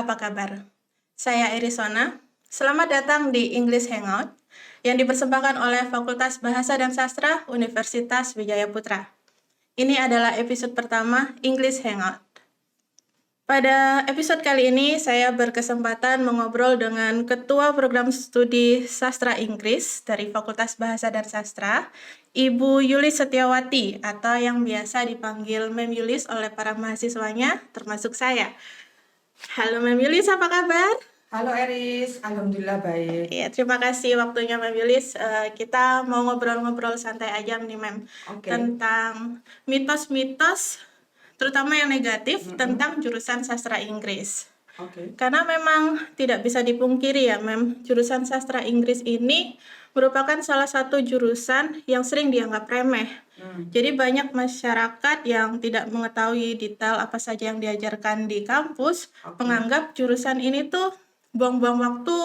apa kabar? Saya Irisona. Selamat datang di English Hangout yang dipersembahkan oleh Fakultas Bahasa dan Sastra Universitas Wijaya Putra. Ini adalah episode pertama English Hangout. Pada episode kali ini saya berkesempatan mengobrol dengan Ketua Program Studi Sastra Inggris dari Fakultas Bahasa dan Sastra, Ibu Yulis Setiawati atau yang biasa dipanggil Mem Yulis oleh para mahasiswanya, termasuk saya. Halo Mem Yulis, apa kabar? Halo Eris, alhamdulillah baik. Ya, terima kasih waktunya Mem Yulis. Kita mau ngobrol-ngobrol santai aja nih Mem, Oke. tentang mitos-mitos, terutama yang negatif tentang jurusan sastra Inggris. Oke. Karena memang tidak bisa dipungkiri ya Mem, jurusan sastra Inggris ini merupakan salah satu jurusan yang sering dianggap remeh. Jadi banyak masyarakat yang tidak mengetahui detail apa saja yang diajarkan di kampus, menganggap jurusan ini tuh buang-buang waktu,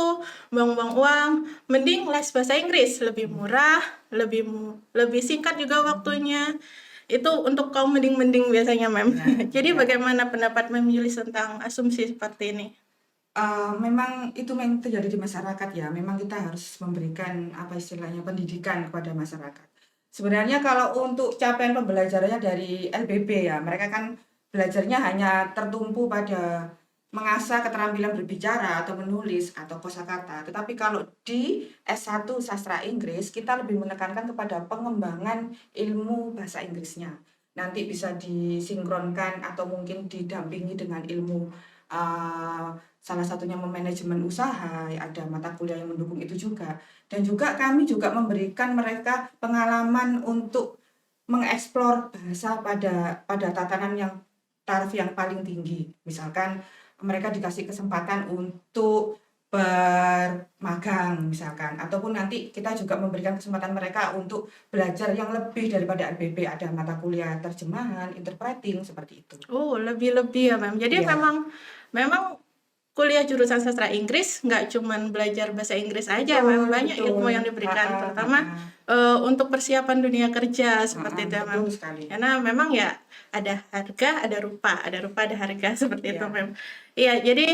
buang-buang uang, mending les bahasa Inggris, lebih murah, lebih singkat juga waktunya. Itu untuk kaum mending-mending biasanya Mem. Jadi bagaimana pendapat Mem Yulis tentang asumsi seperti ini? Memang itu memang terjadi di masyarakat ya. Memang kita harus memberikan apa istilahnya pendidikan kepada masyarakat. Sebenarnya kalau untuk capaian pembelajarannya dari LBB ya, mereka kan belajarnya hanya tertumpu pada mengasah keterampilan berbicara atau menulis atau kosakata. Tetapi kalau di S1 Sastra Inggris, kita lebih menekankan kepada pengembangan ilmu bahasa Inggrisnya. Nanti bisa disinkronkan atau mungkin didampingi dengan ilmu salah satunya manajemen usaha, ada mata kuliah yang mendukung itu juga. Dan juga kami juga memberikan mereka pengalaman untuk mengeksplor bahasa pada tatanan yang taraf yang paling tinggi. Misalkan mereka dikasih kesempatan untuk bermagang misalkan, ataupun nanti kita juga memberikan kesempatan mereka untuk belajar yang lebih daripada LBB, ada mata kuliah terjemahan, interpreting seperti itu. Oh, lebih-lebih ya Mem. Jadi Iya. memang kuliah jurusan sastra Inggris nggak cuman belajar bahasa Inggris aja, Mem. Banyak Betul. ilmu yang diberikan, terutama untuk persiapan dunia kerja seperti itu, Mem. Betul sekali. Karena memang ya ada harga, ada rupa, ada harga seperti itu, Iya. Mem. Iya, jadi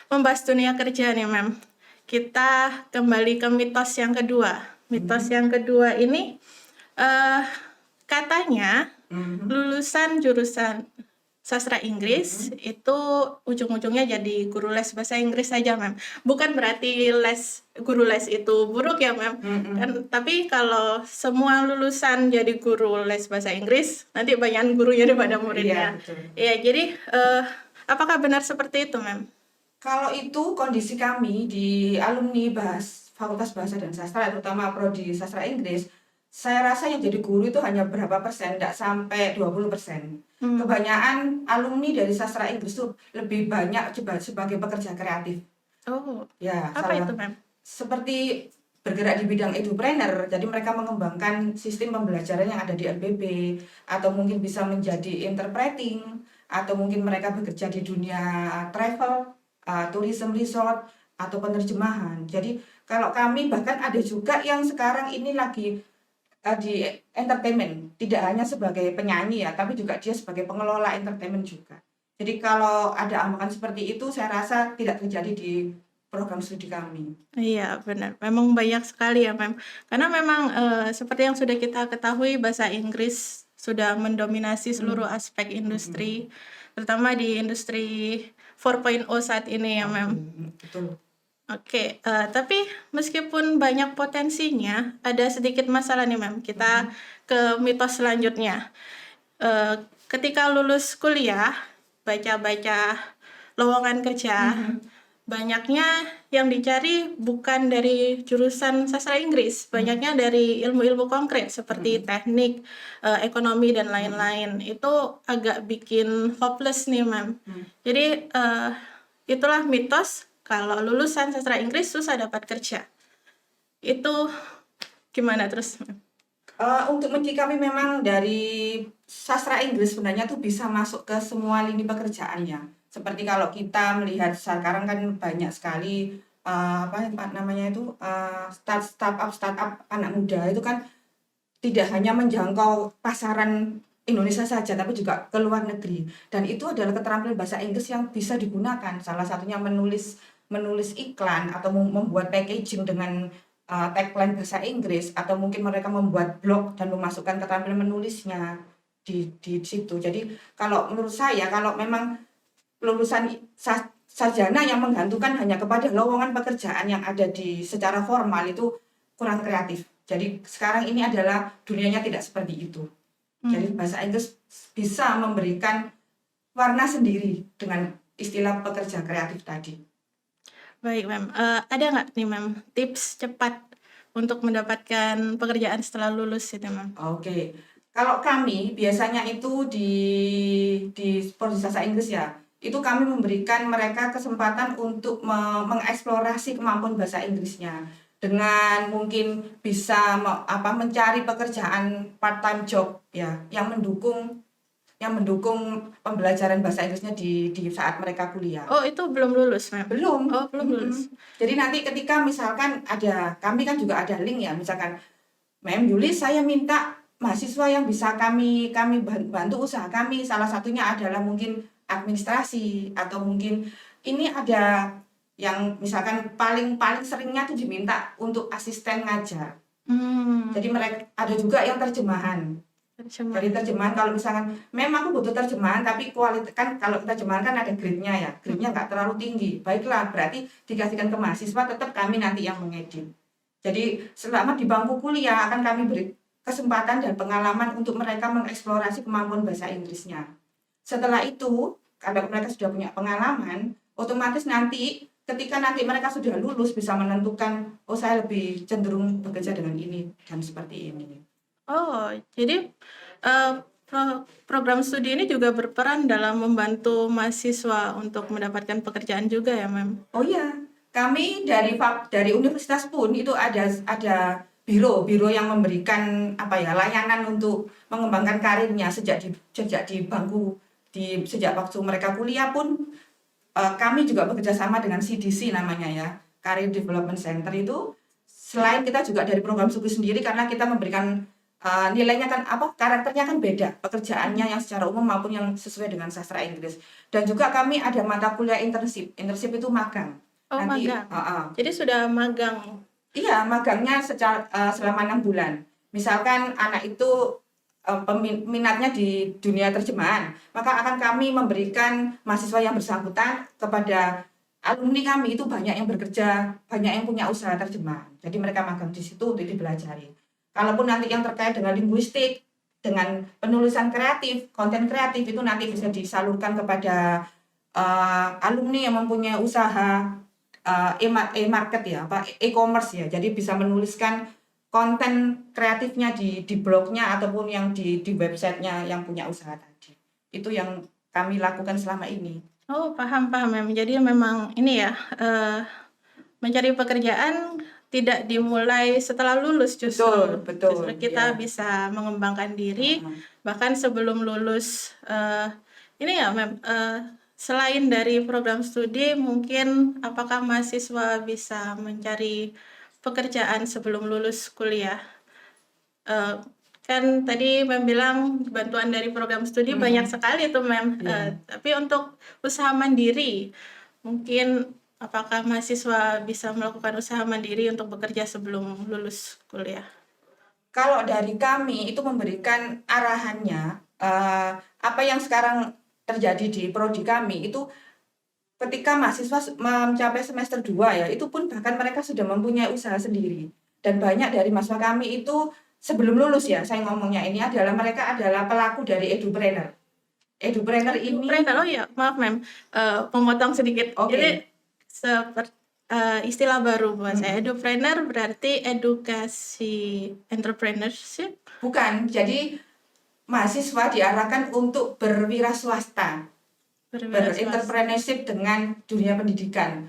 membahas dunia kerja nih, Mem. Kita kembali ke mitos yang kedua. Mitos yang kedua ini katanya lulusan jurusan sastra Inggris itu ujung-ujungnya jadi guru les bahasa Inggris saja, Mem. Bukan berarti guru les itu buruk ya, Mem. Tapi kalau semua lulusan jadi guru les bahasa Inggris, nanti banyak gurunya daripada muridnya. Iya, betul. Iya, jadi apakah benar seperti itu, Mem? Kalau itu kondisi kami di alumni Fakultas Bahasa dan Sastra, terutama prodi Sastra Inggris, saya rasa yang jadi guru itu hanya berapa persen, tidak sampai 20%. Kebanyakan alumni dari Sastra Inggris itu lebih banyak sebagai pekerja kreatif. Oh, Ya, apa itu, Mem? seperti bergerak di bidang edupreneur, jadi mereka mengembangkan sistem pembelajaran yang ada di LBB, atau mungkin bisa menjadi interpreting, atau mungkin mereka bekerja di dunia travel, tourism resort, atau penerjemahan. Jadi kalau kami bahkan ada juga yang sekarang ini lagi di entertainment, tidak hanya sebagai penyanyi ya, tapi juga dia sebagai pengelola entertainment juga. Jadi kalau ada amukan seperti itu, saya rasa tidak terjadi di program studi kami. Iya, benar. Memang banyak sekali ya, Mem. Karena memang seperti yang sudah kita ketahui, bahasa Inggris sudah mendominasi seluruh aspek industri, terutama di industri 4.0 saat ini ya, Mem. Betul. Oke, tapi meskipun banyak potensinya, ada sedikit masalah nih, Mem. Kita ke mitos selanjutnya. Ketika lulus kuliah, baca-baca lowongan kerja, banyaknya yang dicari bukan dari jurusan sastra Inggris, banyaknya dari ilmu-ilmu konkret seperti teknik, ekonomi, dan lain-lain. Itu agak bikin hopeless nih, Mem. Jadi itulah mitos kalau lulusan sastra Inggris susah dapat kerja. Itu gimana terus? Untuk kami memang dari sastra Inggris sebenarnya tuh bisa masuk ke semua lini pekerjaannya. Seperti kalau kita melihat sekarang kan banyak sekali apa namanya itu startup anak muda itu kan tidak hanya menjangkau pasaran Indonesia saja, tapi juga ke luar negeri. Dan itu adalah keterampilan bahasa Inggris yang bisa digunakan. Salah satunya menulis iklan atau membuat packaging dengan tagline bahasa Inggris, atau mungkin mereka membuat blog dan memasukkan keterampilan menulisnya di situ. Jadi kalau menurut saya, kalau memang lulusan sarjana yang menggantungkan hanya kepada lowongan pekerjaan yang ada di secara formal, itu kurang kreatif. Jadi sekarang ini adalah dunianya tidak seperti itu. Jadi bahasa Inggris bisa memberikan warna sendiri dengan istilah pekerja kreatif tadi. Baik, Mem. Ada nggak nih, Mem, tips cepat untuk mendapatkan pekerjaan setelah lulus itu, Mem? Oke, kalau kami biasanya itu di proses bahasa Inggris ya, itu kami memberikan mereka kesempatan untuk mengeksplorasi kemampuan bahasa Inggrisnya dengan mungkin bisa mencari pekerjaan part-time job ya yang mendukung pembelajaran bahasa Inggrisnya di saat mereka kuliah. Oh, itu belum lulus, Mem? Belum. Oh, belum lulus. Jadi nanti ketika misalkan kami kan juga ada link ya, misalkan Mem Yuli, saya minta mahasiswa yang bisa kami bantu usaha kami, salah satunya adalah mungkin administrasi, atau mungkin ini ada yang misalkan paling seringnya tuh diminta untuk asisten ngajar. Jadi mereka ada juga yang terjemahan. Dari terjemahan, kalau misalkan memang aku butuh terjemahan tapi kualitas kan, kalau terjemahan kan ada grade-nya ya, grade-nya nggak terlalu tinggi. Baiklah, berarti dikasihkan ke mahasiswa, tetap kami nanti yang mengedit. Jadi selama di bangku kuliah akan kami beri kesempatan dan pengalaman untuk mereka mengeksplorasi kemampuan bahasa Inggrisnya. Setelah itu, kalau mereka sudah punya pengalaman, otomatis nanti ketika nanti mereka sudah lulus bisa menentukan, oh saya lebih cenderung bekerja dengan ini dan seperti ini. Oh, jadi program studi ini juga berperan dalam membantu mahasiswa untuk mendapatkan pekerjaan juga ya, Mem? Oh iya, kami dari universitas pun itu ada biro yang memberikan layanan untuk mengembangkan karirnya sejak di bangku sejak waktu mereka kuliah pun. Kami juga bekerja sama dengan CDC namanya ya, Career Development Center itu. Selain kita juga dari program studi sendiri, karena kita memberikan nilainya kan karakternya kan beda, pekerjaannya yang secara umum maupun yang sesuai dengan sastra Inggris. Dan juga kami ada mata kuliah internship itu magang. Oh, Nanti magang. Jadi sudah magang. Iya, magangnya selama 6 bulan. Misalkan anak itu minatnya di dunia terjemahan, maka akan kami memberikan mahasiswa yang bersangkutan kepada alumni kami, itu banyak yang bekerja, banyak yang punya usaha terjemahan. Jadi mereka magang di situ untuk dipelajari. Kalaupun nanti yang terkait dengan linguistik, dengan penulisan kreatif, konten kreatif, itu nanti bisa disalurkan kepada alumni yang mempunyai usaha e-market ya, e-commerce ya. Jadi bisa menuliskan konten kreatifnya di blognya ataupun yang di websitenya yang punya usaha tadi. Itu yang kami lakukan selama ini. Oh, paham Mem. Jadi memang ini ya, mencari pekerjaan tidak dimulai setelah lulus justru. Betul, Justru kita ya. bisa mengembangkan diri bahkan sebelum lulus. Ini ya, Mem, selain dari program studi, mungkin apakah mahasiswa bisa mencari pekerjaan sebelum lulus kuliah? Kan tadi Mem bilang bantuan dari program studi banyak sekali tuh, Mem. Tapi untuk usaha mandiri, mungkin apakah mahasiswa bisa melakukan usaha mandiri untuk bekerja sebelum lulus kuliah? Kalau dari kami itu memberikan arahannya, apa yang sekarang terjadi di prodi kami itu, ketika mahasiswa mencapai semester 2 ya, itu pun bahkan mereka sudah mempunyai usaha sendiri. Dan banyak dari mahasiswa kami itu sebelum lulus ya, saya ngomongnya ini adalah mereka adalah pelaku dari edupreneur. Edupreneur ini. Oh iya, maaf Mem, memotong sedikit. Jadi seperti istilah baru buat saya. Edupreneur berarti edukasi entrepreneurship? Bukan, jadi mahasiswa diarahkan untuk berwira swasta. Berentrepreneurship dengan dunia pendidikan.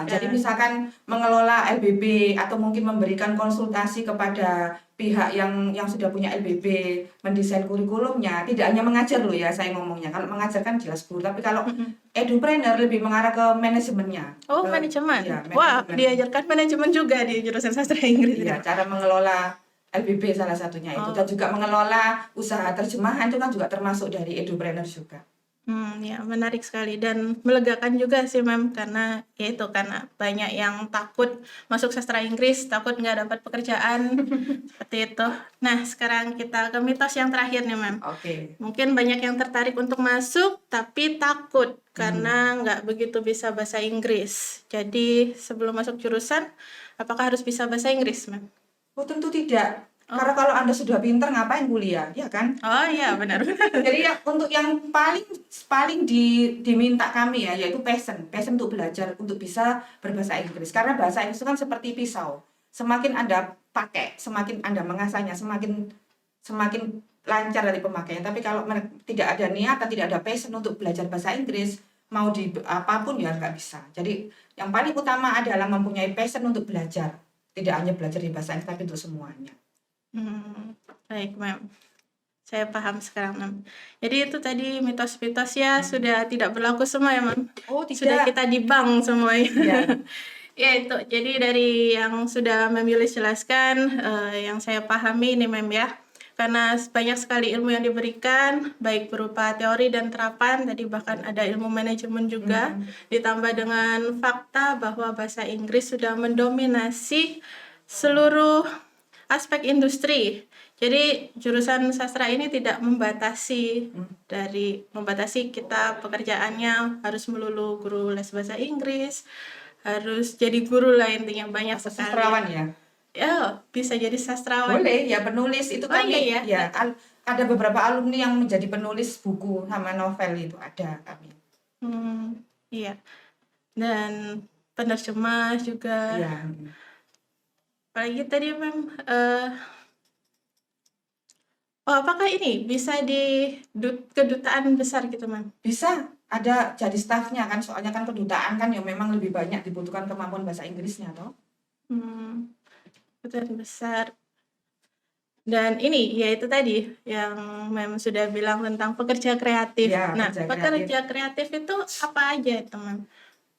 Jadi misalkan mengelola LBB atau mungkin memberikan konsultasi kepada pihak yang sudah punya LBB, mendesain kurikulumnya, tidak hanya mengajar loh ya saya ngomongnya. Kalau mengajar kan jelas guru, tapi kalau edupreneur lebih mengarah ke manajemennya. Manajemen. Ya, Wah, diajarkan manajemen juga di jurusan sastra Inggris. Iya, cara mengelola LBB salah satunya itu. Oh. Dan juga mengelola usaha terjemahan itu kan juga termasuk dari edupreneur juga. Ya menarik sekali dan melegakan juga sih Mem, karena ya itu karena banyak yang takut masuk sastra Inggris, takut nggak dapat pekerjaan seperti itu. Nah sekarang kita ke mitos yang terakhir nih Mem. Oke. Mungkin banyak yang tertarik untuk masuk tapi takut karena nggak begitu bisa bahasa Inggris. Jadi sebelum masuk jurusan, apakah harus bisa bahasa Inggris Mem? Oh tentu tidak. Oh. Karena kalau Anda sudah pinter ngapain kuliah, ya kan? Oh iya benar-benar. Jadi untuk yang paling diminta kami ya, yaitu passion untuk belajar untuk bisa berbahasa Inggris. Karena bahasa Inggris itu kan seperti pisau. Semakin Anda pakai, semakin Anda mengasahnya, semakin lancar dari pemakaian. Tapi kalau tidak ada niat atau tidak ada passion untuk belajar bahasa Inggris, mau di apapun ya nggak bisa. Jadi yang paling utama adalah mempunyai passion untuk belajar. Tidak hanya belajar di bahasa Inggris, tapi untuk semuanya. Baik, Mem. Saya paham sekarang, Mem. Jadi itu tadi mitos-mitos ya sudah tidak berlaku semua ya, Mem. Oh, Sudah tidak. kita dibang semuanya. Ya. Ya itu. Jadi dari yang sudah Mem Yulis jelaskan, yang saya pahami ini, Mem ya. Karena banyak sekali ilmu yang diberikan, baik berupa teori dan terapan, tadi bahkan ada ilmu manajemen juga, ditambah dengan fakta bahwa bahasa Inggris sudah mendominasi seluruh aspek industri. Jadi jurusan sastra ini tidak membatasi kita pekerjaannya harus melulu guru les bahasa Inggris, harus jadi guru lah intinya banyak sekali. Sastrawan ya? Ya, bisa jadi sastrawan. Boleh ya, penulis itu kan iya. ya ada beberapa alumni yang menjadi penulis buku sama novel itu ada kami. Iya. Dan penerjemah juga. Iya. Apalagi tadi Mem, apakah ini bisa di kedutaan besar gitu Mem? Bisa, ada jadi stafnya kan, soalnya kan kedutaan kan ya memang lebih banyak dibutuhkan kemampuan bahasa Inggrisnya toh. Kedutaan besar. Dan ini yaitu tadi yang Mem sudah bilang tentang pekerja kreatif. Ya, Nah, pekerja kreatif itu apa aja itu Mem?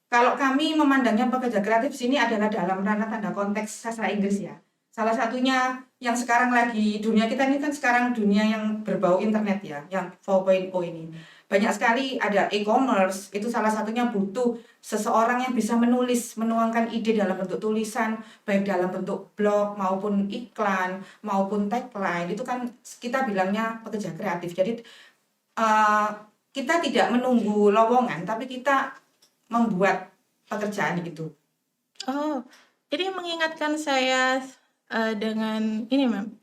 Kalau kami memandangnya pekerja kreatif sini adalah dalam ranah tanda konteks sastra Inggris ya. Salah satunya yang sekarang lagi dunia kita ini kan sekarang dunia yang berbau internet ya, yang 4.0 ini. Banyak sekali ada e-commerce, itu salah satunya butuh seseorang yang bisa menuangkan ide dalam bentuk tulisan, baik dalam bentuk blog maupun iklan, maupun tagline. Itu kan kita bilangnya pekerja kreatif. Jadi kita tidak menunggu lowongan, tapi kita membuat pekerjaan itu. Oh, ini mengingatkan saya dengan ini Mem,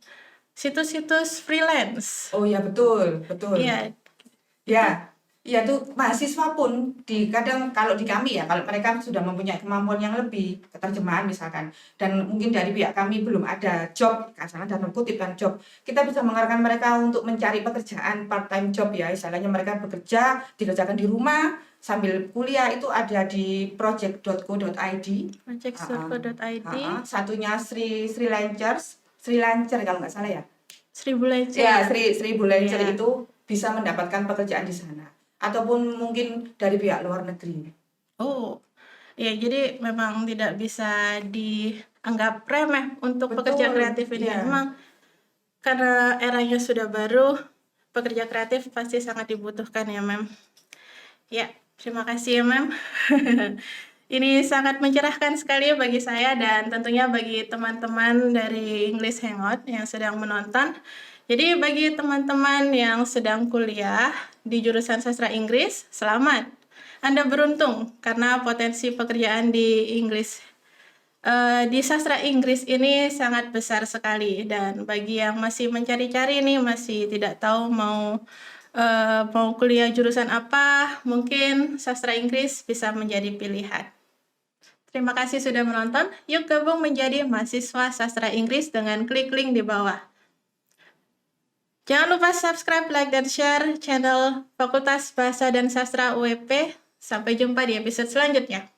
situs-situs freelance. Oh ya betul. Iya. Ya tuh mahasiswa pun kadang kalau di kami ya, kalau mereka sudah mempunyai kemampuan yang lebih keterjemahan misalkan, dan mungkin dari pihak kami belum ada job, karena dalam kutip kan job, kita bisa mengarahkan mereka untuk mencari pekerjaan part time job ya, istilahnya mereka bekerja dikerjakan di rumah sambil kuliah. Itu ada di project.co.id. Project.co.id. Satunya Sri Lancer kalau nggak salah ya. Seribu Lancer. Ya, Seribu Lancer itu bisa mendapatkan pekerjaan di sana. Ataupun mungkin dari pihak luar negeri. Oh, ya jadi memang tidak bisa dianggap remeh untuk pekerja kreatif ini. Ya. Memang karena eranya sudah baru, pekerja kreatif pasti sangat dibutuhkan ya Mem. Ya, terima kasih ya Mem. Ini sangat mencerahkan sekali bagi saya dan tentunya bagi teman-teman dari English Hangout yang sedang menonton. Jadi bagi teman-teman yang sedang kuliah di jurusan sastra Inggris, selamat. Anda beruntung karena potensi pekerjaan di Inggris di sastra Inggris ini sangat besar sekali, dan bagi yang masih mencari-cari nih, masih tidak tahu mau kuliah jurusan apa, mungkin sastra Inggris bisa menjadi pilihan. Terima kasih sudah menonton. Yuk gabung menjadi mahasiswa sastra Inggris dengan klik link di bawah. Jangan lupa subscribe, like, dan share channel Fakultas Bahasa dan Sastra UEP. Sampai jumpa di episode selanjutnya.